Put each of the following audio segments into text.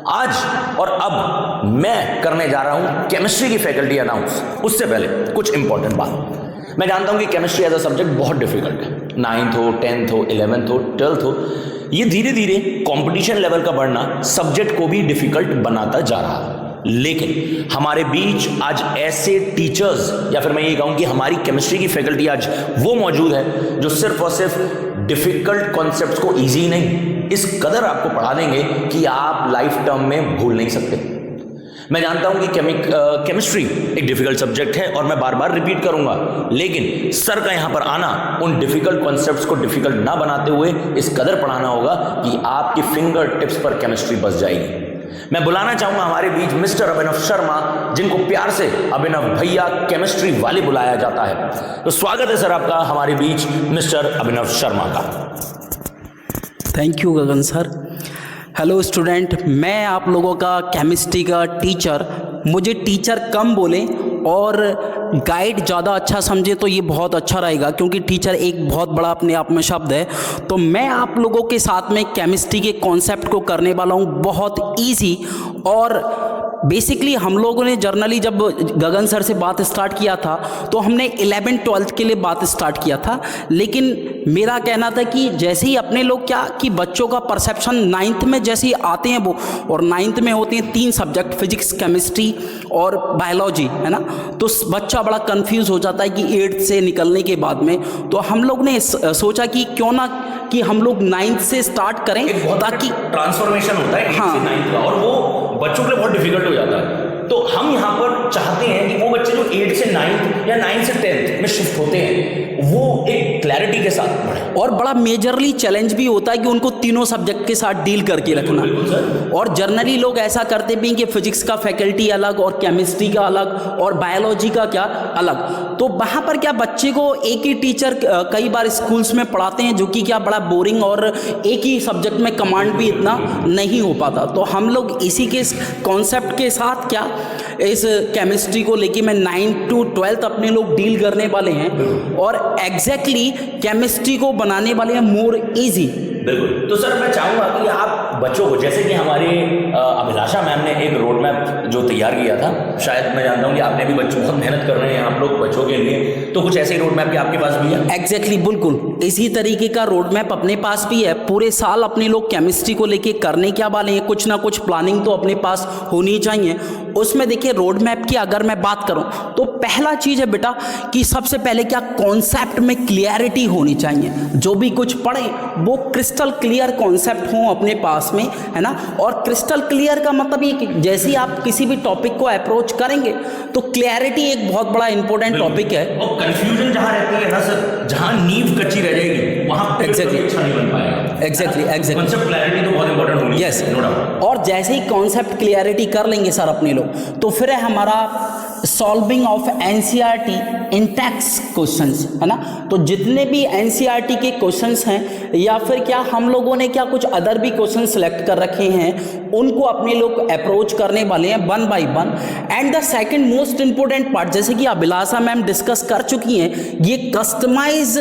आज और अब मैं करने जा रहा हूं केमिस्ट्री की फैकल्टी अनाउंस। उससे पहले कुछ इंपॉर्टेंट बात। मैं जानता हूं कि केमिस्ट्री एज अ सब्जेक्ट बहुत डिफिकल्ट है, 9th हो, 10th हो, 11th हो, 12th हो, ये धीरे धीरे कंपटीशन लेवल का बढ़ना सब्जेक्ट को भी डिफिकल्ट बनाता जा रहा है। लेकिन हमारे बीच आज ऐसे टीचर्स, या फिर मैं ये कहूं कि हमारी केमिस्ट्री की फैकल्टी आज वो मौजूद है जो सिर्फ और सिर्फ डिफिकल्ट कॉन्सेप्ट्स को इजी नहीं, इस कदर आपको पढ़ा देंगे कि आप लाइफ टर्म में भूल नहीं सकते। मैं जानता हूं कि केमिस्ट्री एक डिफिकल्ट सब्जेक्ट है और मैं बार बार रिपीट करूंगा, लेकिन सर का यहां पर आना उन डिफिकल्ट कॉन्सेप्ट्स को डिफिकल्ट ना बनाते हुए इस कदर पढ़ाना होगा कि आपकी फिंगर टिप्स पर केमिस्ट्री बस जाएगी। मैं बुलाना चाहूंगा हमारे बीच मिस्टर अभिनव शर्मा, जिनको प्यार से अभिनव भैया केमिस्ट्री वाले बुलाया जाता है। तो स्वागत है सर आपका हमारे बीच मिस्टर अभिनव शर्मा का। Thank you Gagan sir. Hello student, मैं आप लोगों का केमिस्ट्री का टीचर, मुझे टीचर कम बोले और गाइड ज़्यादा अच्छा समझे तो ये बहुत अच्छा रहेगा, क्योंकि टीचर एक बहुत बड़ा अपने आप में शब्द है। तो मैं आप लोगों के साथ में केमिस्ट्री के कॉन्सेप्ट को करने वाला हूँ बहुत इजी। और बेसिकली हम लोगों ने जर्नली जब गगन सर से बात स्टार्ट किया था तो हमने 11th 12th के लिए बात स्टार्ट किया था, लेकिन मेरा कहना था कि जैसे ही अपने लोग क्या कि बच्चों का परसेप्शन 9th में जैसे ही आते हैं वो, और 9th में होते हैं 3 सब्जेक्ट, फिजिक्स, केमिस्ट्री और बायोलॉजी, है ना। तो बच्चा बड़ा कंफ्यूज हो जाता है कि 8th से निकलने के बाद में। तो हम लोग ने सोचा कि क्यों ना कि हम लोग 9th से स्टार्ट करें, ताकि ट्रांसफॉर्मेशन होता है 8th से 9th का, और वो बच्चों के लिए बहुत डिफिकल्ट हो जाता है। तो हम यहाँ पर चाहते हैं कि वो बच्चे जो 8th से 9th या 9th से 10th में शिफ्ट होते हैं वो एक क्लैरिटी के साथ पढ़े। और बड़ा मेजरली चैलेंज भी होता है कि उनको तीनों सब्जेक्ट के साथ डील करके रखना। और जनरली लोग ऐसा करते भी हैं कि फिजिक्स का फैकल्टी अलग और केमिस्ट्री का अलग और बायोलॉजी का क्या अलग। तो वहाँ पर क्या बच्चे को एक ही टीचर कई बार स्कूल्स में पढ़ाते हैं, जो कि क्या बड़ा बोरिंग, और एक ही सब्जेक्ट में कमांड भी इतना नहीं हो पाता। तो हम लोग इसी के कॉन्सेप्ट के साथ क्या इस केमिस्ट्री को लेके मैं 9th to 12th अपने लोग डील करने वाले हैं, और एग्जैक्टली केमिस्ट्री को बनाने वाले हैं मोर इजी। बिल्कुल। तो सर मैं चाहूंगा कि आप बच्चों को, जैसे कि हमारे अभिलाषा मैम ने एक रोड मैप जो तैयार किया था, शायद मैं जानता हूं कि आपने भी बच्चों बहुत मेहनत कर रहे हैं आप लोग बच्चों के लिए, तो कुछ ऐसे ही रोड मैप भी आपके पास भी है? एग्जैक्टली, बिल्कुल इसी तरीके का रोड मैप अपने पास भी है। पूरे साल अपने लोग केमिस्ट्री को लेके करने क्या वाले हैं, कुछ ना कुछ प्लानिंग तो अपने पास होनी चाहिए। उसमें देखिए रोड मैप की अगर मैं बात करूं तो पहला चीज है बेटा कि सबसे पहले क्या कॉन्सेप्ट में क्लियरिटी होनी चाहिए। जो भी कुछ पढ़े वो क्रिस्टल क्लियर कॉन्सेप्ट हो अपने पास में, है ना। और क्रिस्टल क्लियर का मतलब ये कि जैसे ही आप किसी भी टॉपिक को अप्रोच करेंगे तो क्लियरिटी एक बहुत बड़ा इंपॉर्टेंट टॉपिक है। और कंफ्यूजन जहां रहती है ना सर, जहां नींव कच्ची रह जाएगी वहां एग्जैक्टली अच्छा नहीं बन पाएगा। एग्जैक्टली कॉन्सेप्ट क्लैरिटी तो बहुत इंपॉर्टेंट होगी। Yes, no doubt. और जैसे ही कॉन्सेप्ट क्लियरिटी कर लेंगे सर अपने लोग, तो फिर है हमारा solving of NCERT in text questions, है ना। तो जितने भी एनसीईआरटी के क्वेश्चंस हैं, या फिर क्या हम लोगों ने क्या कुछ अदर भी क्वेश्चन सेलेक्ट कर रखे हैं, उनको अपने लोग अप्रोच करने वाले हैं 1 by 1। And the second most important part, जैसे कि अभिलाषा मैम डिस्कस कर चुकी हैं, ये कस्टमाइज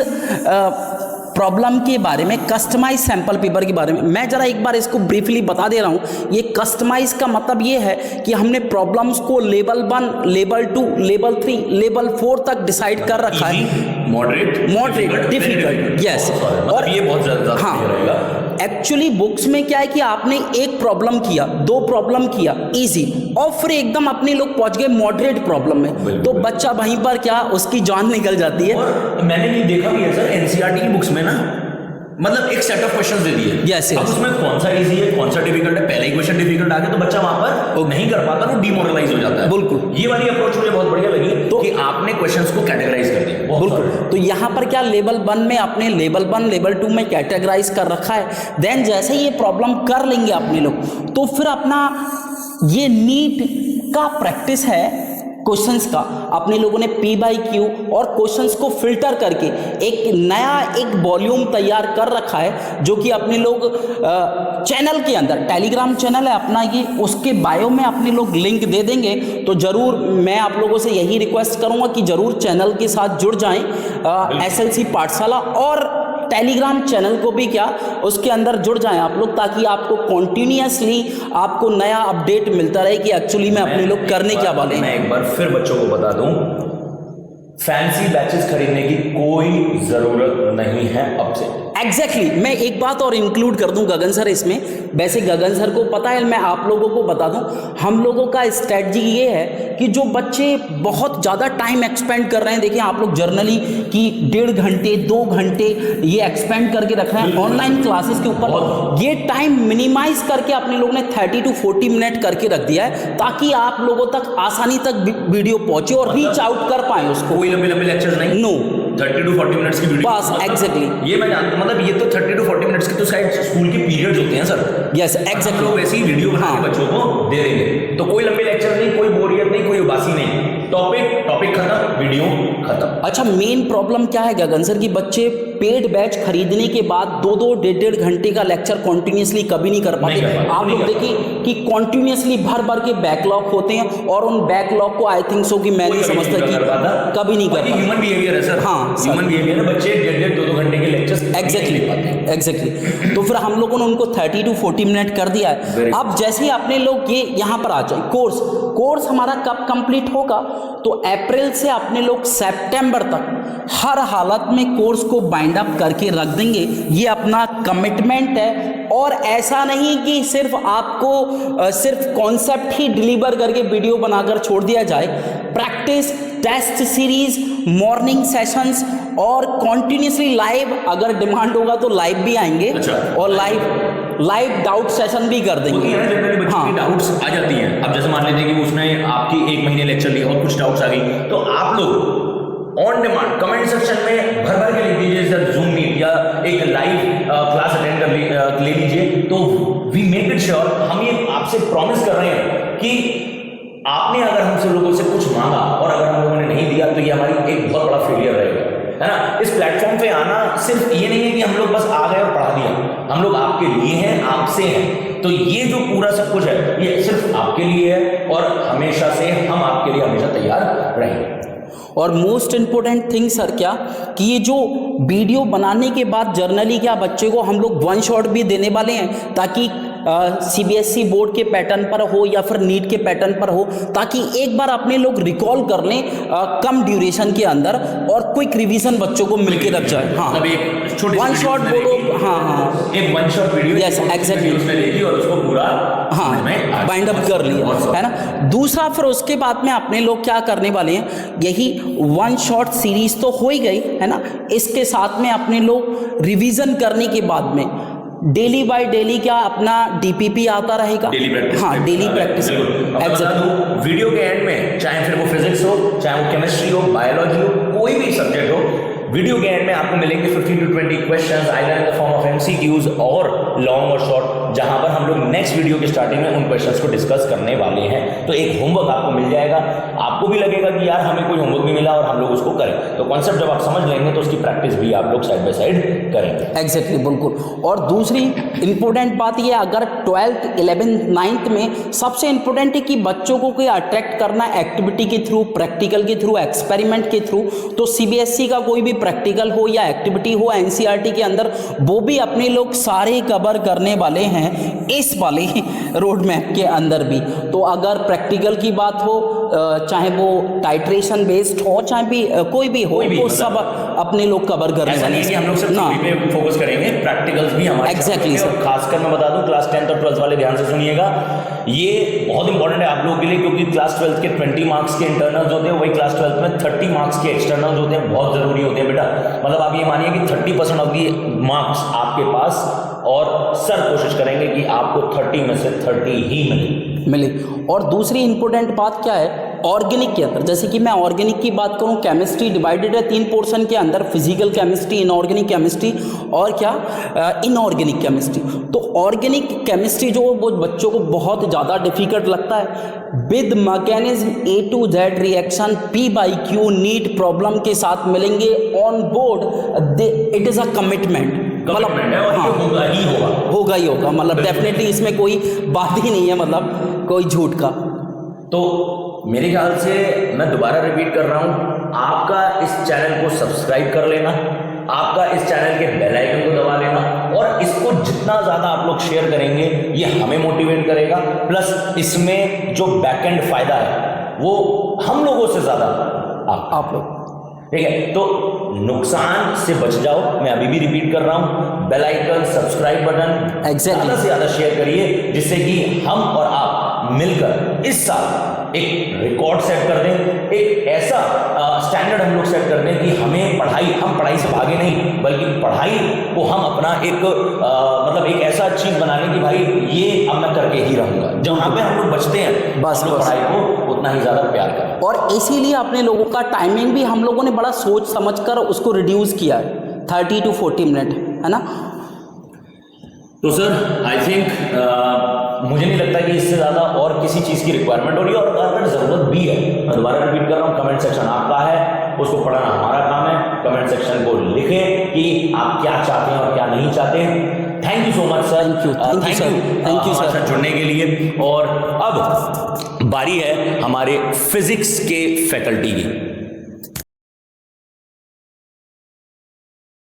प्रॉब्लम के बारे में, कस्टमाइज सैंपल पेपर के बारे में मैं जरा एक बार इसको ब्रीफली बता दे रहा हूँ। ये कस्टमाइज का मतलब ये है कि हमने प्रॉब्लम्स को लेवल 1, लेवल 2, लेवल 3, लेवल 4 तक डिसाइड कर रखा है। Moderate, difficult, yes. और ये बहुत ज्यादा रहेगा। एक्चुअली बुक्स में क्या है कि आपने एक प्रॉब्लम किया, 2 प्रॉब्लम किया इजी, और फिर एकदम अपने लोग पहुंच गए मॉडरेट प्रॉब्लम में, तो बच्चा वहीं पर क्या उसकी जान निकल जाती है। और मैंने ये देखा भी है सर एनसीईआरटी की बुक्स में ना, मतलब एक सेट ऑफ क्वेश्चंस दे दिए। यस, अब उसमें कौन सा इजी है, कौन सा डिफिकल्ट है, पहले ही क्वेश्चन डिफिकल्ट आ गया तो बच्चा वहां पर नहीं कर पाता, वो डिमोरलाइज हो जाता है। बिल्कुल, ये वाली अप्रोच मुझे बहुत बढ़िया लगी, तो कि आपने क्वेश्चंस को कैटेगराइज कर दिया। बिल्कुल। तो यहाँ पर क्या लेवल 1 में आपने लेवल 1, लेवल 2 में कैटेगराइज कर रखा है। देन जैसे ये प्रॉब्लम कर लेंगे अपने लोग, तो फिर अपना ये नीट का प्रैक्टिस है क्वेश्चंस का, अपने लोगों ने P/Q और क्वेश्चंस को फिल्टर करके एक नया एक वॉल्यूम तैयार कर रखा है, जो कि अपने लोग चैनल के अंदर, टेलीग्राम चैनल है अपना ये, उसके बायो में अपने लोग लिंक दे देंगे। तो ज़रूर मैं आप लोगों से यही रिक्वेस्ट करूंगा कि ज़रूर चैनल के साथ जुड़ जाएं, SLC पाठशाला और टेलीग्राम चैनल को भी क्या उसके अंदर जुड़ जाएं आप लोग, ताकि आपको कॉन्टिन्यूसली आपको नया अपडेट मिलता रहे कि एक्चुअली में अपने लोग करने क्या वाले हैं। मैं एक बार फिर बच्चों को बता दूं, फैंसी बैचेस खरीदने की कोई जरूरत नहीं है अब से। एग्जैक्टली मैं एक बात और इंक्लूड कर दूं गगन सर इसमें। वैसे गगन सर को पता है, मैं आप लोगों को बता दूं, हम लोगों का स्ट्रेटजी ये है कि जो बच्चे बहुत ज़्यादा टाइम एक्सपेंड कर रहे हैं, देखिए आप लोग जर्नली कि 1.5 घंटे 2 घंटे ये एक्सपेंड करके रख रहे हैं ऑनलाइन क्लासेस के ऊपर, ये टाइम मिनिमाइज करके अपने लोग ने 30 to 40 मिनट करके रख दिया है, ताकि आप लोगों तक आसानी तक वीडियो पहुंचे और रीच आउट कर पाए उसको। कोई लंबे लंबे लेक्चर्स नहीं, नो 30 to 40 मिनट्स की वीडियो बस एग्जैक्टली। ये मैं जानता हूं, मतलब ये तो 30 to 40 मिनट्स के तो शायद स्कूल के पीरियड्स होते हैं सर। यस एग्जैक्टली, लोग ऐसी वीडियो बना के बच्चों को दे देंगे, तो कोई लंबे लेक्चर नहीं, कोई बोरियत नहीं, कोई उबासी नहीं, टॉपिक खत्म, वीडियो खत्म। अच्छा मेन प्रॉब्लम क्या है गगन सर कि बच्चे पेड बैच खरीदने के बाद 2-2 1.5 घंटे का लेक्चर कॉन्टिन्यूसली कभी नहीं कर पाते। आप लोग देखिए कि कॉन्टिन्यूसली भर भर के बैकलॉग होते हैं, और उन बैकलॉग को आई थिंक सो कि मैं नहीं समझता कि कभी नहीं कर पाते। ह्यूमन बिहेवियर है सर। हाँ ह्यूमन बिहेवियर है, बच्चे 1.5 2 घंटे के लेक्चर्स एग्जैक्टली। तो फिर हम लोगों ने उनको 30 to 40 मिनट कर दिया है। अब जैसे ही अपने लोग ये यहाँ पर आ जाए, कोर्स हमारा कब कंप्लीट होगा, तो अप्रैल से अपने लोग सितंबर तक हर हालत में कोर्स को बाइंड अप करके रख देंगे। ये अपना कमिटमेंट है। और ऐसा नहीं कि सिर्फ आपको सिर्फ कॉन्सेप्ट ही डिलीवर करके वीडियो बनाकर छोड़ दिया जाए। Practice, test series, morning sessions और कॉन्टिन्यूसली लाइव, अगर डिमांड होगा तो लाइव भी आएंगे। और लाइव डाउट सेशन भी कर देंगे। हाँ डाउट्स आ जाती हैं। अब जैसे मान लीजिए कि उसने आपकी 1 महीने लेक्चर लिया और कुछ डाउट्स आ गई, तो आप लोग ऑन डिमांड कमेंट सेक्शन में भर भर के लिख दीजिए सर जूम मीट या एक लाइव क्लास अटेंड कर ले लीजिए। तो वी मेक इट श्योर, हम ये आपसे प्रॉमिस कर रहे हैं कि आपने अगर हमसे लोगों से कुछ मांगा और अगर हम लोगों ने नहीं दिया, तो ये हमारी एक बहुत बड़ा फेलियर रहेगा, है ना। इस प्लेटफॉर्म पे आना सिर्फ ये नहीं है कि हम लोग बस आ गए और पढ़ा दिया, हम लोग आपके लिए हैं, आपसे हैं। तो ये जो पूरा सब कुछ है ये सिर्फ आपके लिए है, और हमेशा से हम आपके लिए हमेशा तैयार रहेंगे। और मोस्ट इम्पोर्टेंट थिंग सर क्या कि ये जो वीडियो बनाने के बाद जर्नली क्या बच्चे को हम लोग 1 शॉट भी देने वाले हैं, ताकि CBSE बोर्ड के पैटर्न पर हो या फिर नीट के पैटर्न पर हो, ताकि एक बार अपने लोग रिकॉल कर लें कम ड्यूरेशन के अंदर, और क्विक रिवीजन बच्चों को मिलके रख जाए। हाँ 1 शॉट बोलो। हाँ एक 1 शॉट वीडियो, यस एग्जैक्टली, उसने देखी और उसको पूरा हाँ बाइंड अप कर लिया, है ना। दूसरा फिर उसके बाद में अपने लोग क्या करने वाले हैं, यही 1 शॉट सीरीज तो हो ही गई, है ना। इसके साथ में अपने लोग रिवीजन करने के बाद में डेली बाय डेली क्या अपना DPP आता रहेगा, डेली प्रैक्टिस। हाँ डेली प्रैक्टिस। वीडियो के एंड में चाहे फिर वो फिजिक्स हो, चाहे वो केमिस्ट्री हो, बायोलॉजी हो, कोई भी सब्जेक्ट हो, वीडियो के एंड में आपको मिलेंगे 15 to 20 questions either in the form of MCQs और लॉन्ग और शॉर्ट, जहां पर हम लोग नेक्स्ट वीडियो के स्टार्टिंग में उन क्वेश्चंस को डिस्कस करने वाले हैं। तो एक होमवर्क आपको मिल जाएगा, आपको भी लगेगा कि यार हमें कोई होमवर्क भी मिला और हम लोग उसको करें। तो कॉन्सेप्ट जब आप समझ लेंगे तो उसकी प्रैक्टिस भी आप लोग साइड बाय साइड करेंगे। एग्जैक्टली बिल्कुल। और दूसरी इंपॉर्टेंट बात ये, अगर 12th 11th 9th में सबसे इंपॉर्टेंट है कि बच्चों को कोई अट्रैक्ट करना एक्टिविटी के थ्रू, प्रैक्टिकल के थ्रू, एक्सपेरिमेंट के थ्रू, तो CBSE का कोई भी प्रैक्टिकल हो या एक्टिविटी हो NCERT के अंदर, वो भी अपने लोग सारे कवर करने वाले हैं इस वाले रोड मैप के अंदर भी। तो अगर प्रैक्टिकल की बात हो, चाहे वो टाइट्रेशन बेस्ड हो, चाहे भी कोई भी हो, वो सब अपने लोग कवर करने वाले हैं। हम लोग सिर्फ थ्योरी पे फोकस करेंगे, प्रैक्टिकल्स भी हमारे एग्जैक्टली सर। खासकर मैं बता दूं क्लास 10th और 12th वाले ध्यान से सुनिएगा, ये बहुत इंपॉर्टेंट है आप लोगों के लिए, क्योंकि क्लास 12th के 20 मार्क्स के इंटरनल्स होते हैं, वही क्लास 12th में 30 मार्क्स के एक्सटर्नल्स होते हैं, बहुत जरूरी होते हैं बेटा। मतलब आप ये मानिए कि 30% ऑफ दी मार्क्स आपके पास, और सर कोशिश करेंगे कि आपको 30 में से 30 ही मिले। और दूसरी इंपॉर्टेंट बात क्या है, ऑर्गेनिक के अंदर, जैसे कि मैं ऑर्गेनिक की बात करूं, केमिस्ट्री डिवाइडेड है 3 पोर्शन के अंदर, फिजिकल केमिस्ट्री, इनऑर्गेनिक केमिस्ट्री और क्या इनऑर्गेनिक केमिस्ट्री। तो ऑर्गेनिक केमिस्ट्री जो वो बच्चों को बहुत ज़्यादा डिफिकल्ट लगता है, with mechanism A to Z reaction P/Q NEET problem के साथ मिलेंगे on board, it is a commitment, मतलब हाँ होगा ही होगा, मतलब डेफिनेटली इसमें कोई बात ही नहीं है, मतलब कोई झूठ का। तो मेरे ख्याल से मैं दोबारा रिपीट कर रहा हूं, आपका इस चैनल को सब्सक्राइब कर लेना, आपका इस चैनल के बेल आइकन को दबा लेना, और इसको जितना ज़्यादा आप लोग शेयर करेंगे ये हमें मोटिवेट करेगा, प्लस इसमें जो बैकएंड फायदा है वो हम लोगों से ज़्यादा आप लोग, ठीक है। तो नुकसान से बच जाओ, मैं अभी भी रिपीट कर रहा हूं, बेल आइकन, सब्सक्राइब बटन ज़्यादा से ज़्यादा शेयर करिए, जिससे कि हम और आप मिलकर इस साल एक रिकॉर्ड सेट कर दें, एक ऐसा स्टैंडर्ड हम लोग सेट कर दें कि हम पढ़ाई से भागे नहीं, बल्कि पढ़ाई को हम अपना एक मतलब एक ऐसा चीज़ बना लें कि भाई ये अब मैं करके ही रहूँगा। जहाँ पे हम लोग बचते हैं बस पढ़ाई को उतना ही ज़्यादा प्यार करें। और इसीलिए अपने लोगों का टाइमिंग भी हम लोगों ने बड़ा सोच समझ कर उसको रिड्यूस किया है, 30 to 40 मिनट, है ना। तो सर आई थिंक मुझे नहीं लगता कि इससे ज़्यादा और किसी चीज़ की रिक्वायरमेंट हो रही है, और अगर ज़रूरत भी है, मैं दोबारा रिपीट कर रहा हूँ, कमेंट सेक्शन आपका है, उसको पढ़ना हमारा काम है। कमेंट सेक्शन को लिखें कि आप क्या चाहते हैं और क्या नहीं चाहते हैं। Thank you so much sir, thank you sir जुड़ने के लिए। और अब बारी है हमारे फिजिक्स के फैकल्टी की।